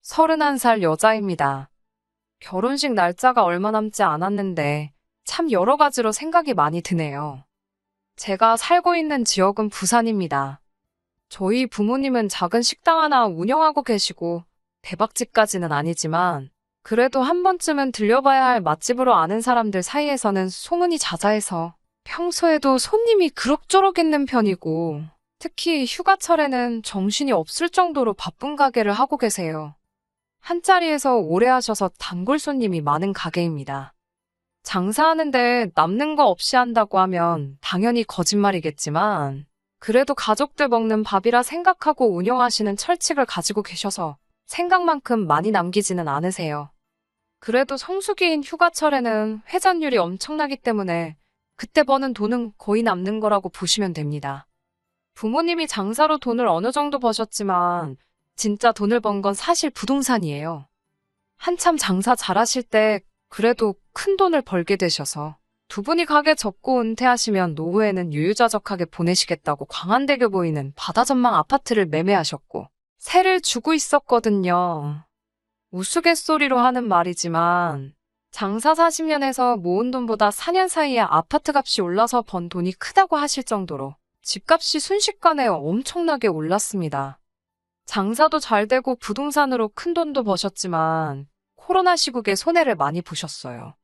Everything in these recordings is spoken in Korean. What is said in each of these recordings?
31살 여자입니다. 결혼식 날짜가 얼마 남지 않았는데 참 여러 가지로 생각이 많이 드네요. 제가 살고 있는 지역은 부산입니다. 저희 부모님은 작은 식당 하나 운영하고 계시고 대박집까지는 아니지만 그래도 한 번쯤은 들려봐야 할 맛집으로 아는 사람들 사이에서는 소문이 자자해서 평소에도 손님이 그럭저럭 있는 편이고 특히 휴가철에는 정신이 없을 정도로 바쁜 가게를 하고 계세요. 한 자리에서 오래 하셔서 단골 손님이 많은 가게입니다. 장사하는데 남는 거 없이 한다고 하면 당연히 거짓말이겠지만 그래도 가족들 먹는 밥이라 생각하고 운영하시는 철칙을 가지고 계셔서 생각만큼 많이 남기지는 않으세요. 그래도 성수기인 휴가철에는 회전율이 엄청나기 때문에 그때 버는 돈은 거의 남는 거라고 보시면 됩니다. 부모님이 장사로 돈을 어느 정도 버셨지만 진짜 돈을 번 건 사실 부동산이에요. 한참 장사 잘하실 때 그래도 큰 돈을 벌게 되셔서 두 분이 가게 접고 은퇴하시면 노후에는 유유자적하게 보내시겠다고 광안대교 보이는 바다 전망 아파트를 매매하셨고 세를 주고 있었거든요. 우스갯소리로 하는 말이지만 장사 40년 해서 모은 돈보다 4년 사이에 아파트 값이 올라서 번 돈이 크다고 하실 정도로 집값이 순식간에 엄청나게 올랐습니다. 장사도 잘 되고 부동산으로 큰 돈도 버셨지만 코로나 시국에 손해를 많이 보셨어요.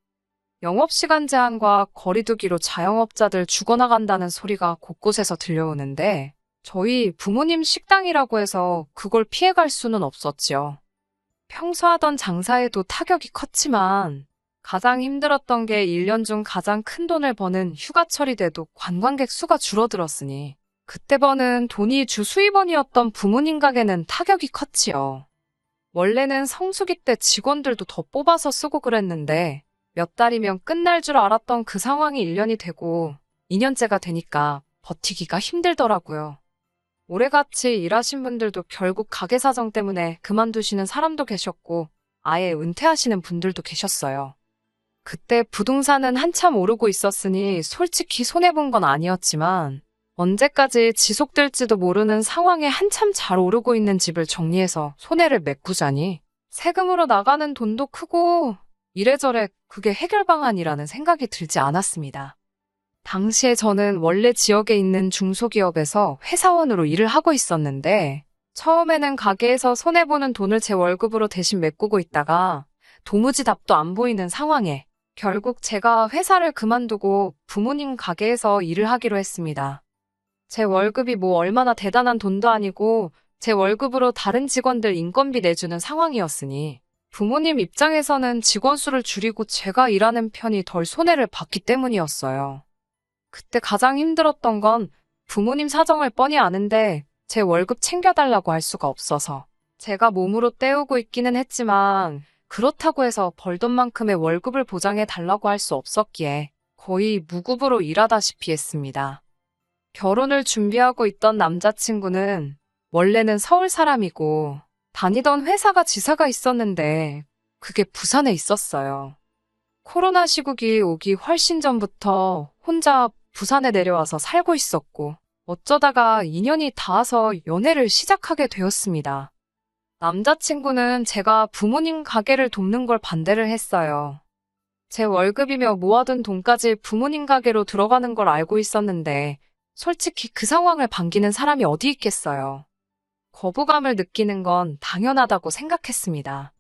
영업시간 제한과 거리두기로 자영업자들 죽어나간다는 소리가 곳곳에서 들려오는데 저희 부모님 식당이라고 해서 그걸 피해갈 수는 없었지요. 평소 하던 장사에도 타격이 컸지만 가장 힘들었던 게 1년 중 가장 큰 돈을 버는 휴가철이 돼도 관광객 수가 줄어들었으니 그때 버는 돈이 주 수입원이었던 부모님 가게는 타격이 컸지요. 원래는 성수기 때 직원들도 더 뽑아서 쓰고 그랬는데 몇 달이면 끝날 줄 알았던 그 상황이 1년이 되고 2년째가 되니까 버티기가 힘들더라고요. 오래같이 일하신 분들도 결국 가게 사정 때문에 그만두시는 사람도 계셨고 아예 은퇴하시는 분들도 계셨어요. 그때 부동산은 한참 오르고 있었으니 솔직히 손해본 건 아니었지만 언제까지 지속될지도 모르는 상황에 한참 잘 오르고 있는 집을 정리해서 손해를 메꾸자니 세금으로 나가는 돈도 크고 이래저래 그게 해결 방안이라는 생각이 들지 않았습니다. 당시에 저는 원래 지역에 있는 중소기업에서 회사원으로 일을 하고 있었는데 처음에는 가게에서 손해보는 돈을 제 월급으로 대신 메꾸고 있다가 도무지 답도 안 보이는 상황에 결국 제가 회사를 그만두고 부모님 가게에서 일을 하기로 했습니다. 제 월급이 뭐 얼마나 대단한 돈도 아니고 제 월급으로 다른 직원들 인건비 내주는 상황이었으니 부모님 입장에서는 직원 수를 줄이고 제가 일하는 편이 덜 손해를 봤기 때문이었어요. 그때 가장 힘들었던 건 부모님 사정을 뻔히 아는데 제 월급 챙겨달라고 할 수가 없어서 제가 몸으로 때우고 있기는 했지만 그렇다고 해서 벌던 만큼의 월급을 보장해 달라고 할 수 없었기에 거의 무급으로 일하다시피 했습니다. 결혼을 준비하고 있던 남자친구는 원래는 서울 사람이고 다니던 회사가 지사가 있었는데 그게 부산에 있었어요. 코로나 시국이 오기 훨씬 전부터 혼자 부산에 내려와서 살고 있었고 어쩌다가 인연이 닿아서 연애를 시작하게 되었습니다. 남자친구는 제가 부모님 가게를 돕는 걸 반대를 했어요. 제 월급이며 모아둔 돈까지 부모님 가게로 들어가는 걸 알고 있었는데 솔직히 그 상황을 반기는 사람이 어디 있겠어요. 거부감을 느끼는 건 당연하다고 생각했습니다.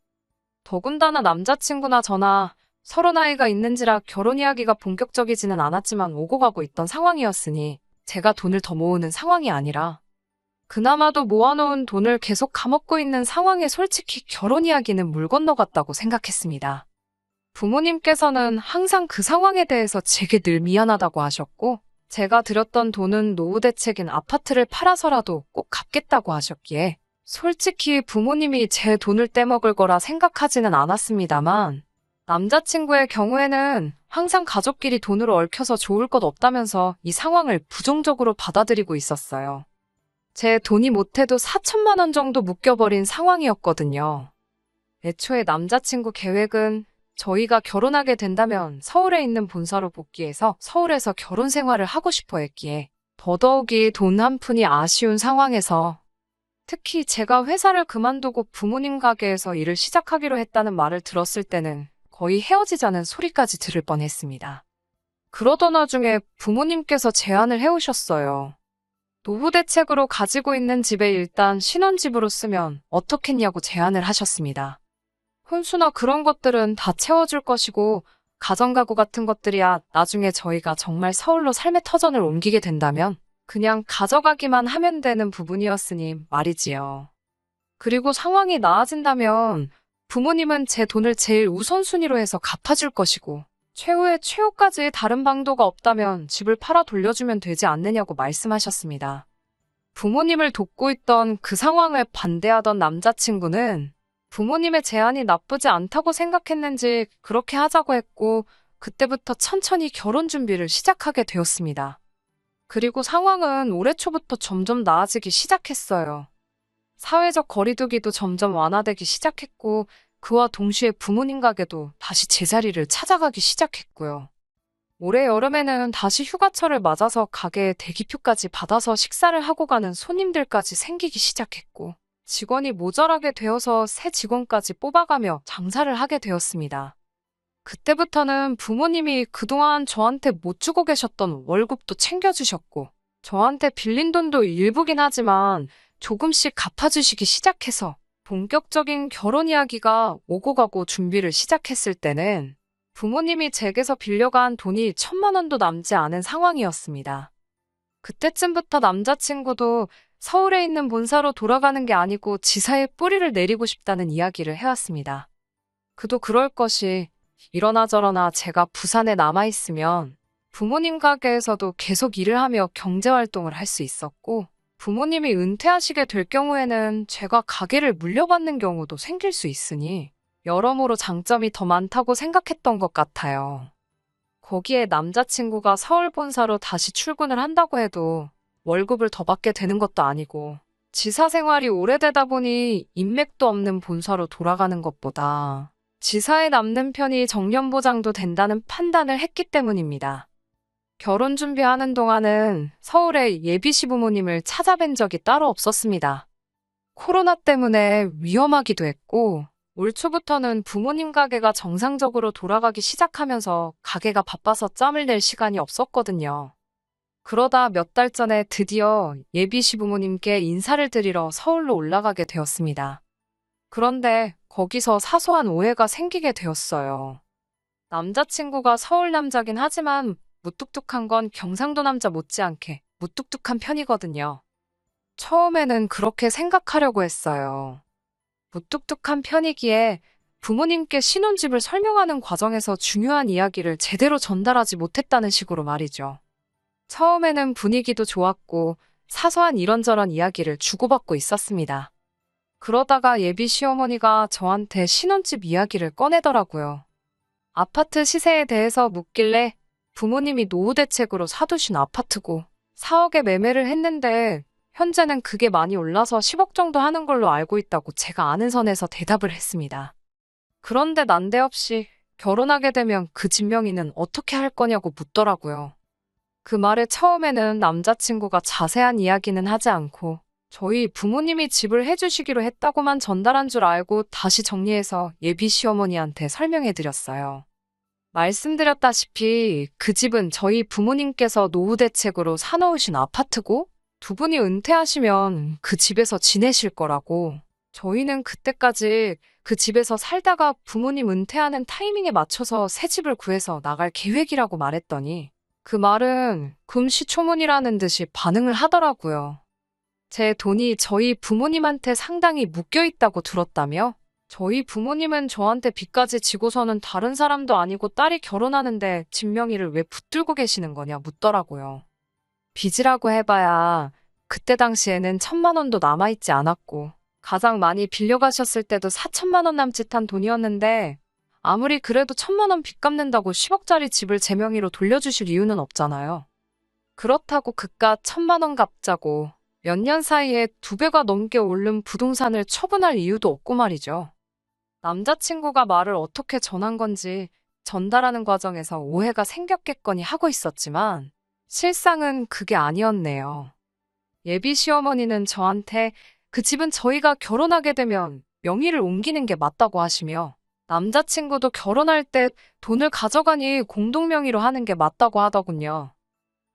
더군다나 남자친구나 저나 서로 나이가 있는지라 결혼 이야기가 본격적이지는 않았지만 오고 가고 있던 상황이었으니 제가 돈을 더 모으는 상황이 아니라 그나마도 모아놓은 돈을 계속 까먹고 있는 상황에 솔직히 결혼 이야기는 물 건너갔다고 생각했습니다. 부모님께서는 항상 그 상황에 대해서 제게 늘 미안하다고 하셨고 제가 들였던 돈은 노후 대책인 아파트를 팔아서라도 꼭 갚겠다고 하셨기에 솔직히 부모님이 제 돈을 떼먹을 거라 생각하지는 않았습니다만 남자친구의 경우에는 항상 가족끼리 돈으로 얽혀서 좋을 것 없다면서 이 상황을 부정적으로 받아들이고 있었어요. 제 돈이 못해도 4천만 원 정도 묶여버린 상황이었거든요. 애초에 남자친구 계획은 저희가 결혼하게 된다면 서울에 있는 본사로 복귀해서 서울에서 결혼 생활을 하고 싶어 했기에 더더욱이 돈 한 푼이 아쉬운 상황에서 특히 제가 회사를 그만두고 부모님 가게에서 일을 시작하기로 했다는 말을 들었을 때는 거의 헤어지자는 소리까지 들을 뻔했습니다. 그러던 와중에 부모님께서 제안을 해오셨어요. 노후 대책으로 가지고 있는 집에 일단 신혼집으로 쓰면 어떻겠냐고 제안을 하셨습니다. 혼수나 그런 것들은 다 채워줄 것이고 가정가구 같은 것들이야 나중에 저희가 정말 서울로 삶의 터전을 옮기게 된다면 그냥 가져가기만 하면 되는 부분이었으니 말이지요. 그리고 상황이 나아진다면 부모님은 제 돈을 제일 우선순위로 해서 갚아줄 것이고 최후의 최후까지 다른 방도가 없다면 집을 팔아 돌려주면 되지 않느냐고 말씀하셨습니다. 부모님을 돕고 있던 그 상황을 반대하던 남자친구는 부모님의 제안이 나쁘지 않다고 생각했는지 그렇게 하자고 했고 그때부터 천천히 결혼 준비를 시작하게 되었습니다. 그리고 상황은 올해 초부터 점점 나아지기 시작했어요. 사회적 거리두기도 점점 완화되기 시작했고 그와 동시에 부모님 가게도 다시 제자리를 찾아가기 시작했고요. 올해 여름에는 다시 휴가철을 맞아서 가게에 대기표까지 받아서 식사를 하고 가는 손님들까지 생기기 시작했고 직원이 모자라게 되어서 새 직원까지 뽑아가며 장사를 하게 되었습니다. 그때부터는 부모님이 그동안 저한테 못 주고 계셨던 월급도 챙겨주셨고 저한테 빌린 돈도 일부긴 하지만 조금씩 갚아주시기 시작해서 본격적인 결혼 이야기가 오고 가고 준비를 시작했을 때는 부모님이 제게서 빌려간 돈이 1,000만 원도 남지 않은 상황이었습니다. 그때쯤부터 남자친구도 서울에 있는 본사로 돌아가는 게 아니고 지사에 뿌리를 내리고 싶다는 이야기를 해왔습니다. 그도 그럴 것이 이러나 저러나 제가 부산에 남아있으면 부모님 가게에서도 계속 일을 하며 경제활동을 할 수 있었고 부모님이 은퇴하시게 될 경우에는 제가 가게를 물려받는 경우도 생길 수 있으니 여러모로 장점이 더 많다고 생각했던 것 같아요. 거기에 남자친구가 서울 본사로 다시 출근을 한다고 해도 월급을 더 받게 되는 것도 아니고 지사 생활이 오래되다 보니 인맥도 없는 본사로 돌아가는 것보다 지사에 남는 편이 정년보장도 된다는 판단을 했기 때문입니다. 결혼 준비하는 동안은 서울에 예비 시부모님을 찾아뵌 적이 따로 없었습니다. 코로나 때문에 위험하기도 했고 올 초부터는 부모님 가게가 정상적으로 돌아가기 시작하면서 가게가 바빠서 짬을 낼 시간이 없었거든요. 그러다 몇 달 전에 드디어 예비 시부모님께 인사를 드리러 서울로 올라가게 되었습니다. 그런데 거기서 사소한 오해가 생기게 되었어요. 남자친구가 서울 남자긴 하지만 무뚝뚝한 건 경상도 남자 못지않게 무뚝뚝한 편이거든요. 처음에는 그렇게 생각하려고 했어요. 무뚝뚝한 편이기에 부모님께 신혼집을 설명하는 과정에서 중요한 이야기를 제대로 전달하지 못했다는 식으로 말이죠. 처음에는 분위기도 좋았고 사소한 이런저런 이야기를 주고받고 있었습니다. 그러다가 예비 시어머니가 저한테 신혼집 이야기를 꺼내더라고요. 아파트 시세에 대해서 묻길래 부모님이 노후 대책으로 사두신 아파트고 4억에 매매를 했는데 현재는 그게 많이 올라서 10억 정도 하는 걸로 알고 있다고 제가 아는 선에서 대답을 했습니다. 그런데 난데없이 결혼하게 되면 그 집 명의는 어떻게 할 거냐고 묻더라고요. 그 말에 처음에는 남자친구가 자세한 이야기는 하지 않고 저희 부모님이 집을 해주시기로 했다고만 전달한 줄 알고 다시 정리해서 예비 시어머니한테 설명해드렸어요. 말씀드렸다시피 그 집은 저희 부모님께서 노후 대책으로 사놓으신 아파트고 두 분이 은퇴하시면 그 집에서 지내실 거라고 저희는 그때까지 그 집에서 살다가 부모님 은퇴하는 타이밍에 맞춰서 새 집을 구해서 나갈 계획이라고 말했더니 그 말은 금시초문이라는 듯이 반응을 하더라고요. 제 돈이 저희 부모님한테 상당히 묶여 있다고 들었다며 저희 부모님은 저한테 빚까지 지고서는 다른 사람도 아니고 딸이 결혼하는데 집 명의를 왜 붙들고 계시는 거냐 묻더라고요. 빚이라고 해봐야 그때 당시에는 1,000만 원도 남아있지 않았고 가장 많이 빌려가셨을 때도 4천만 원 남짓한 돈이었는데 아무리 그래도 1,000만 원 빚 갚는다고 10억짜리 집을 제 명의로 돌려주실 이유는 없잖아요. 그렇다고 그깟 1,000만 원 갚자고 몇 년 사이에 2배가 넘게 오른 부동산을 처분할 이유도 없고 말이죠. 남자친구가 말을 어떻게 전한 건지 전달하는 과정에서 오해가 생겼겠거니 하고 있었지만 실상은 그게 아니었네요. 예비 시어머니는 저한테 그 집은 저희가 결혼하게 되면 명의를 옮기는 게 맞다고 하시며 남자친구도 결혼할 때 돈을 가져가니 공동명의로 하는 게 맞다고 하더군요.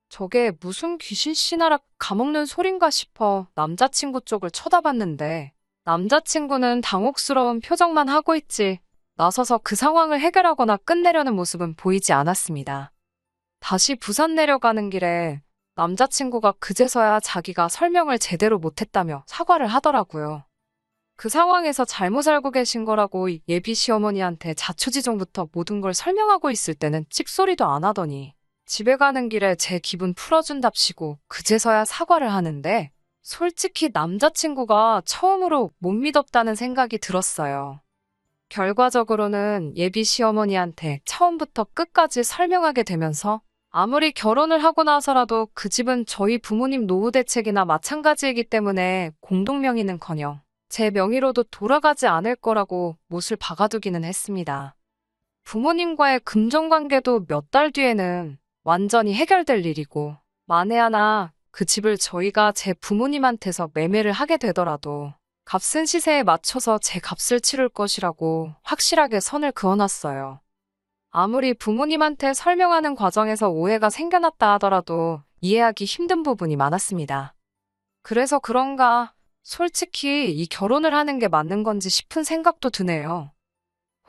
저게 무슨 귀신 씨나라 가먹는 소린가 싶어 남자친구 쪽을 쳐다봤는데 남자친구는 당혹스러운 표정만 하고 있지 나서서 그 상황을 해결하거나 끝내려는 모습은 보이지 않았습니다. 다시 부산 내려가는 길에 남자친구가 그제서야 자기가 설명을 제대로 못했다며 사과를 하더라고요. 그 상황에서 잘못 알고 계신 거라고 예비 시어머니한테 자초지종부터 모든 걸 설명하고 있을 때는 찍소리도 안 하더니 집에 가는 길에 제 기분 풀어준답시고 그제서야 사과를 하는데 솔직히 남자친구가 처음으로 못 믿었다는 생각이 들었어요. 결과적으로는 예비 시어머니한테 처음부터 끝까지 설명하게 되면서 아무리 결혼을 하고 나서라도 그 집은 저희 부모님 노후 대책이나 마찬가지이기 때문에 공동명의는커녕 제 명의로도 돌아가지 않을 거라고 못을 박아두기는 했습니다. 부모님과의 금전관계도 몇 달 뒤에는 완전히 해결될 일이고 만에 하나 그 집을 저희가 제 부모님한테서 매매를 하게 되더라도 값은 시세에 맞춰서 제 값을 치를 것이라고 확실하게 선을 그어놨어요. 아무리 부모님한테 설명하는 과정에서 오해가 생겨났다 하더라도 이해하기 힘든 부분이 많았습니다. 그래서 그런가 솔직히 이 결혼을 하는 게 맞는 건지 싶은 생각도 드네요.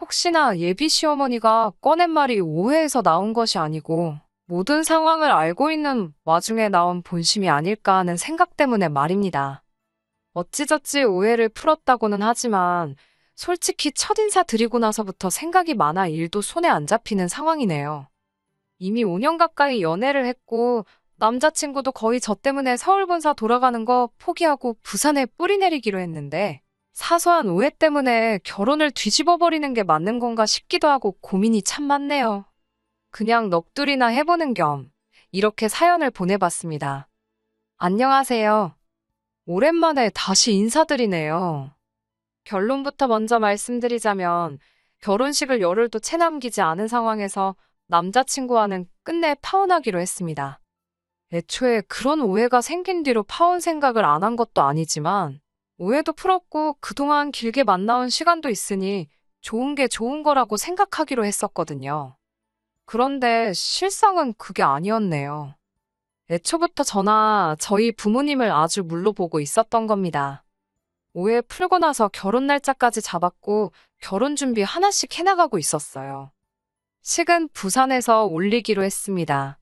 혹시나 예비 시어머니가 꺼낸 말이 오해에서 나온 것이 아니고 모든 상황을 알고 있는 와중에 나온 본심이 아닐까 하는 생각 때문에 말입니다. 어찌저찌 오해를 풀었다고는 하지만 솔직히 첫인사 드리고 나서부터 생각이 많아 일도 손에 안 잡히는 상황이네요. 이미 5년 가까이 연애를 했고 남자친구도 거의 저 때문에 서울 본사 돌아가는 거 포기하고 부산에 뿌리 내리기로 했는데 사소한 오해 때문에 결혼을 뒤집어버리는 게 맞는 건가 싶기도 하고 고민이 참 많네요. 그냥 넋두리나 해보는 겸 이렇게 사연을 보내봤습니다. 안녕하세요. 오랜만에 다시 인사드리네요. 결론부터 먼저 말씀드리자면 결혼식을 열흘도 채 남기지 않은 상황에서 남자친구와는 끝내 파혼하기로 했습니다. 애초에 그런 오해가 생긴 뒤로 파혼 생각을 안 한 것도 아니지만 오해도 풀었고 그동안 길게 만나온 시간도 있으니 좋은 게 좋은 거라고 생각하기로 했었거든요. 그런데 실상은 그게 아니었네요. 애초부터 저나 저희 부모님을 아주 물러보고 있었던 겁니다. 오해 풀고 나서 결혼 날짜까지 잡았고 결혼 준비 하나씩 해나가고 있었어요. 식은 부산에서 올리기로 했습니다.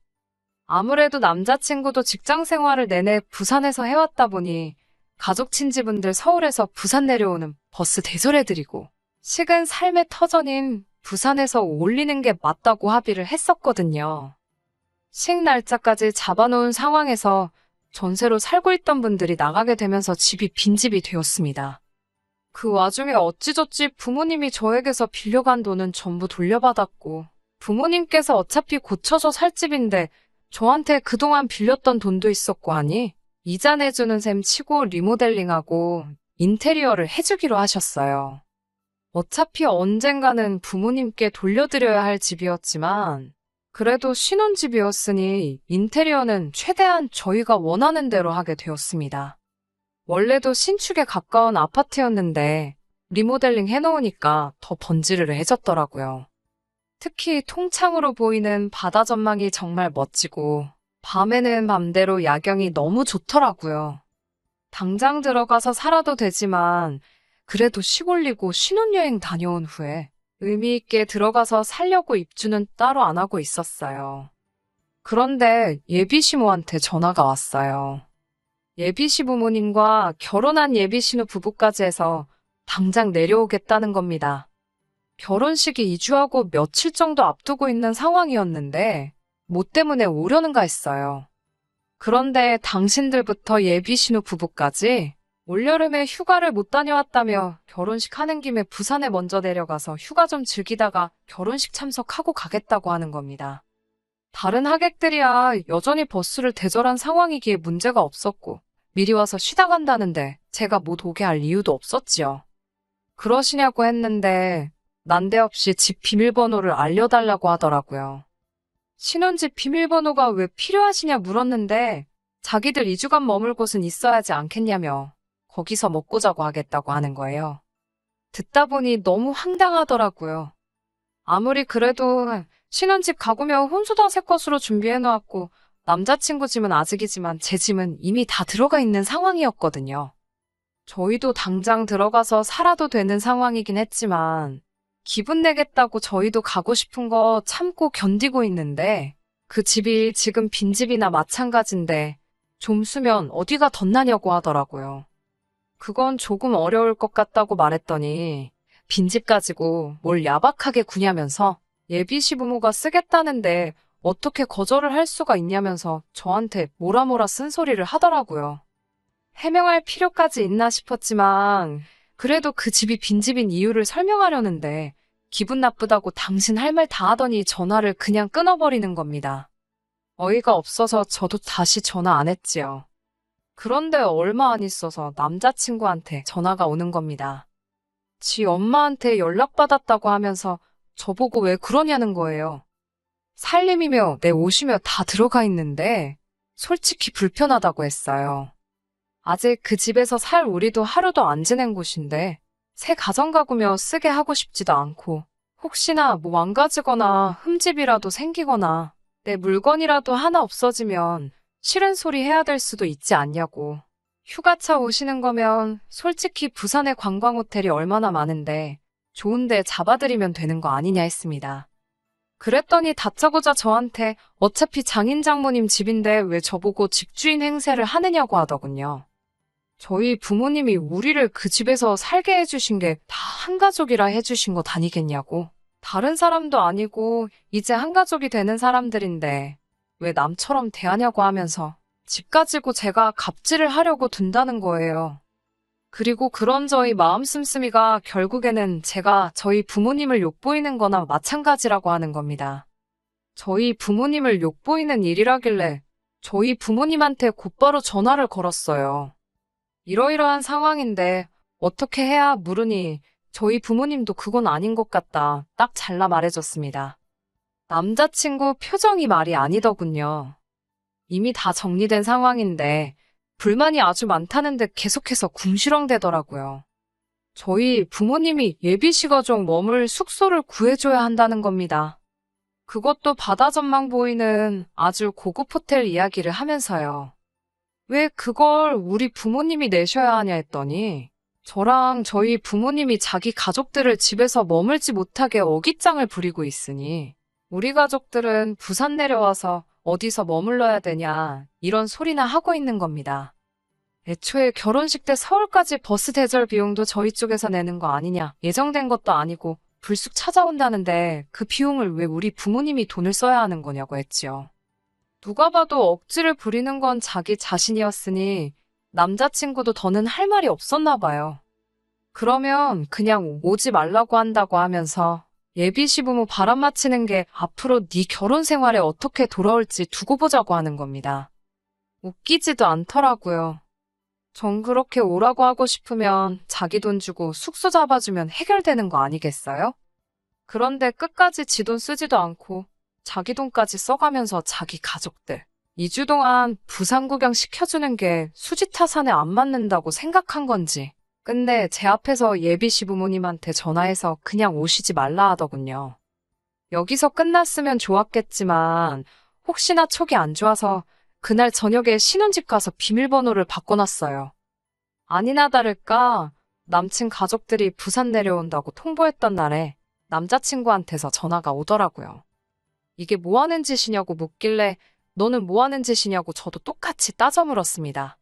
아무래도 남자친구도 직장 생활을 내내 부산에서 해왔다 보니 가족 친지분들 서울에서 부산 내려오는 버스 대절해드리고 식은 삶의 터전인 부산에서 올리는 게 맞다고 합의를 했었거든요. 식 날짜까지 잡아놓은 상황에서 전세로 살고 있던 분들이 나가게 되면서 집이 빈집이 되었습니다. 그 와중에 어찌저찌 부모님이 저에게서 빌려간 돈은 전부 돌려받았고 부모님께서 어차피 고쳐서 살 집인데 저한테 그동안 빌렸던 돈도 있었고 하니 이자 내주는 셈 치고 리모델링하고 인테리어를 해주기로 하셨어요. 어차피 언젠가는 부모님께 돌려드려야 할 집이었지만 그래도 신혼집이었으니 인테리어는 최대한 저희가 원하는 대로 하게 되었습니다. 원래도 신축에 가까운 아파트였는데 리모델링 해놓으니까 더 번지르르해졌더라고요. 특히 통창으로 보이는 바다 전망이 정말 멋지고 밤에는 밤대로 야경이 너무 좋더라고요. 당장 들어가서 살아도 되지만 그래도 시골리고 신혼여행 다녀온 후에 의미 있게 들어가서 살려고 입주는 따로 안 하고 있었어요. 그런데 예비시모한테 전화가 왔어요. 예비시부모님과 결혼한 예비신우 부부까지 해서 당장 내려오겠다는 겁니다. 결혼식이 2주하고 며칠 정도 앞두고 있는 상황이었는데 뭐 때문에 오려는가 했어요. 그런데 당신들부터 예비신우 부부까지 올여름에 휴가를 못 다녀왔다며 결혼식 하는 김에 부산에 먼저 내려가서 휴가 좀 즐기다가 결혼식 참석하고 가겠다고 하는 겁니다. 다른 하객들이야 여전히 버스를 대절한 상황이기에 문제가 없었고 미리 와서 쉬다 간다는데 제가 못 오게 할 이유도 없었지요. 그러시냐고 했는데 난데없이 집 비밀번호를 알려달라고 하더라고요. 신혼집 비밀번호가 왜 필요하시냐 물었는데 자기들 2주간 머물 곳은 있어야지 않겠냐며 거기서 먹고 자고 하겠다고 하는 거예요. 듣다 보니 너무 황당하더라고요. 아무리 그래도 신혼집 가구며 혼수 다 새 것으로 준비해놓았고 남자친구 짐은 아직이지만 제 짐은 이미 다 들어가 있는 상황이었거든요. 저희도 당장 들어가서 살아도 되는 상황이긴 했지만 기분 내겠다고 저희도 가고 싶은 거 참고 견디고 있는데 그 집이 지금 빈집이나 마찬가지인데 좀 쓰면 어디가 덧나냐고 하더라고요. 그건 조금 어려울 것 같다고 말했더니 빈집 가지고 뭘 야박하게 구냐면서 예비 시부모가 쓰겠다는데 어떻게 거절을 할 수가 있냐면서 저한테 뭐라 쓴소리를 하더라고요. 해명할 필요까지 있나 싶었지만 그래도 그 집이 빈집인 이유를 설명하려는데 기분 나쁘다고 당신 할 말 다 하더니 전화를 그냥 끊어버리는 겁니다. 어이가 없어서 저도 다시 전화 안 했지요. 그런데 얼마 안 있어서 남자친구한테 전화가 오는 겁니다. 지 엄마한테 연락받았다고 하면서 저보고 왜 그러냐는 거예요. 살림이며 내 옷이며 다 들어가 있는데 솔직히 불편하다고 했어요. 아직 그 집에서 살 우리도 하루도 안 지낸 곳인데 새 가정가구며 쓰게 하고 싶지도 않고 혹시나 뭐 망가지거나 흠집이라도 생기거나 내 물건이라도 하나 없어지면 싫은 소리 해야 될 수도 있지 않냐고. 휴가차 오시는 거면 솔직히 부산에 관광호텔이 얼마나 많은데 좋은데 잡아드리면 되는 거 아니냐 했습니다. 그랬더니 다짜고짜 저한테 어차피 장인 장모님 집인데 왜 저보고 집주인 행세를 하느냐고 하더군요. 저희 부모님이 우리를 그 집에서 살게 해주신 게 다 한가족이라 해주신 것 아니겠냐고. 다른 사람도 아니고 이제 한가족이 되는 사람들인데 왜 남처럼 대하냐고 하면서 집 가지고 제가 갑질을 하려고 둔다는 거예요. 그리고 그런 저희 마음 씀씀이가 결국에는 제가 저희 부모님을 욕보이는 거나 마찬가지라고 하는 겁니다. 저희 부모님을 욕보이는 일이라길래 저희 부모님한테 곧바로 전화를 걸었어요. 이러이러한 상황인데 어떻게 해야 물으니 저희 부모님도 그건 아닌 것 같다 딱 잘라 말해줬습니다. 남자친구 표정이 말이 아니더군요. 이미 다 정리된 상황인데 불만이 아주 많다는 듯 계속해서 궁시렁대더라고요. 저희 부모님이 예비시가족 머물 숙소를 구해줘야 한다는 겁니다. 그것도 바다 전망 보이는 아주 고급 호텔 이야기를 하면서요. 왜 그걸 우리 부모님이 내셔야 하냐 했더니 저랑 저희 부모님이 자기 가족들을 집에서 머물지 못하게 어깃장을 부리고 있으니 우리 가족들은 부산 내려와서 어디서 머물러야 되냐 이런 소리나 하고 있는 겁니다. 애초에 결혼식 때 서울까지 버스 대절 비용도 저희 쪽에서 내는 거 아니냐 예정된 것도 아니고 불쑥 찾아온다는데 그 비용을 왜 우리 부모님이 돈을 써야 하는 거냐고 했지요. 누가 봐도 억지를 부리는 건 자기 자신이었으니 남자친구도 더는 할 말이 없었나 봐요. 그러면 그냥 오지 말라고 한다고 하면서 예비 시부모 바람 맞히는 게 앞으로 네 결혼 생활에 어떻게 돌아올지 두고 보자고 하는 겁니다. 웃기지도 않더라고요. 전 그렇게 오라고 하고 싶으면 자기 돈 주고 숙소 잡아주면 해결되는 거 아니겠어요? 그런데 끝까지 지 돈 쓰지도 않고 자기 돈까지 써가면서 자기 가족들 2주 동안 부산 구경 시켜주는 게 수지타산에 안 맞는다고 생각한 건지 근데 제 앞에서 예비 시부모님한테 전화해서 그냥 오시지 말라 하더군요. 여기서 끝났으면 좋았겠지만 혹시나 촉이 안 좋아서 그날 저녁에 신혼집 가서 비밀번호를 바꿔놨어요. 아니나 다를까 남친 가족들이 부산 내려온다고 통보했던 날에 남자친구한테서 전화가 오더라고요. 이게 뭐 하는 짓이냐고 묻길래 너는 뭐 하는 짓이냐고 저도 똑같이 따져 물었습니다.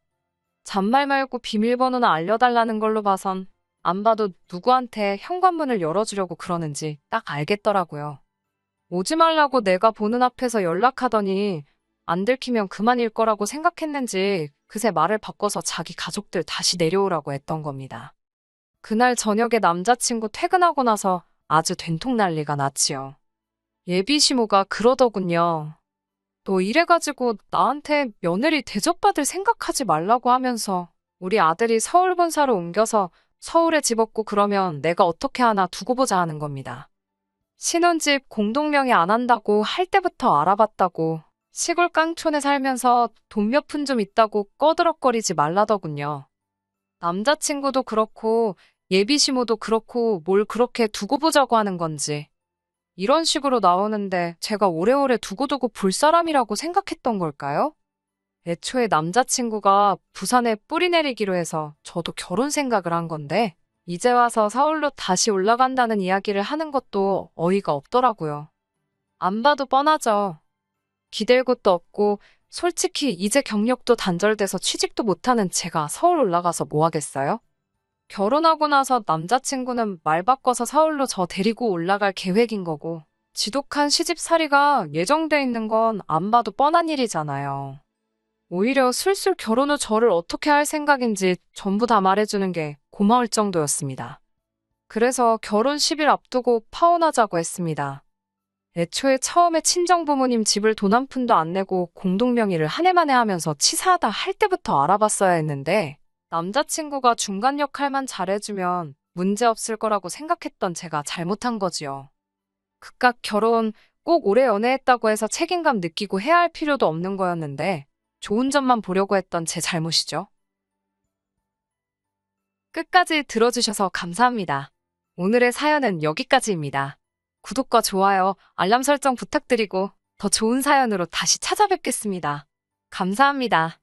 잔말 말고 비밀번호나 알려달라는 걸로 봐선 안 봐도 누구한테 현관문을 열어주려고 그러는지 딱 알겠더라고요. 오지 말라고 내가 보는 앞에서 연락하더니 안 들키면 그만일 거라고 생각했는지 그새 말을 바꿔서 자기 가족들 다시 내려오라고 했던 겁니다. 그날 저녁에 남자친구 퇴근하고 나서 아주 된통 난리가 났지요. 예비 시모가 그러더군요. 너 이래가지고 나한테 며느리 대접받을 생각하지 말라고 하면서 우리 아들이 서울 본사로 옮겨서 서울에 집 얻고 그러면 내가 어떻게 하나 두고 보자 하는 겁니다. 신혼집 공동명의 안 한다고 할 때부터 알아봤다고 시골 깡촌에 살면서 돈 몇 푼 좀 있다고 꺼드럭거리지 말라더군요. 남자친구도 그렇고 예비 시모도 그렇고 뭘 그렇게 두고 보자고 하는 건지. 이런 식으로 나오는데 제가 오래오래 두고두고 볼 사람이라고 생각했던 걸까요? 애초에 남자친구가 부산에 뿌리 내리기로 해서 저도 결혼 생각을 한 건데, 이제 와서 서울로 다시 올라간다는 이야기를 하는 것도 어이가 없더라고요. 안 봐도 뻔하죠. 기댈 곳도 없고, 솔직히 이제 경력도 단절돼서 취직도 못하는 제가 서울 올라가서 뭐 하겠어요? 결혼하고 나서 남자친구는 말 바꿔서 서울로 저 데리고 올라갈 계획인 거고, 지독한 시집살이가 예정돼 있는 건 안 봐도 뻔한 일이잖아요. 오히려 술술 결혼 후 저를 어떻게 할 생각인지 전부 다 말해주는 게 고마울 정도였습니다. 그래서 결혼 10일 앞두고 파혼하자고 했습니다. 애초에 처음에 친정부모님 집을 돈 한 푼도 안 내고 공동명의를 한 해 만에 하면서 치사하다 할 때부터 알아봤어야 했는데, 남자친구가 중간 역할만 잘해주면 문제 없을 거라고 생각했던 제가 잘못한 거지요. 그깟 결혼 꼭 오래 연애했다고 해서 책임감 느끼고 해야 할 필요도 없는 거였는데, 좋은 점만 보려고 했던 제 잘못이죠. 끝까지 들어주셔서 감사합니다. 오늘의 사연은 여기까지입니다. 구독과 좋아요, 알람 설정 부탁드리고 더 좋은 사연으로 다시 찾아뵙겠습니다. 감사합니다.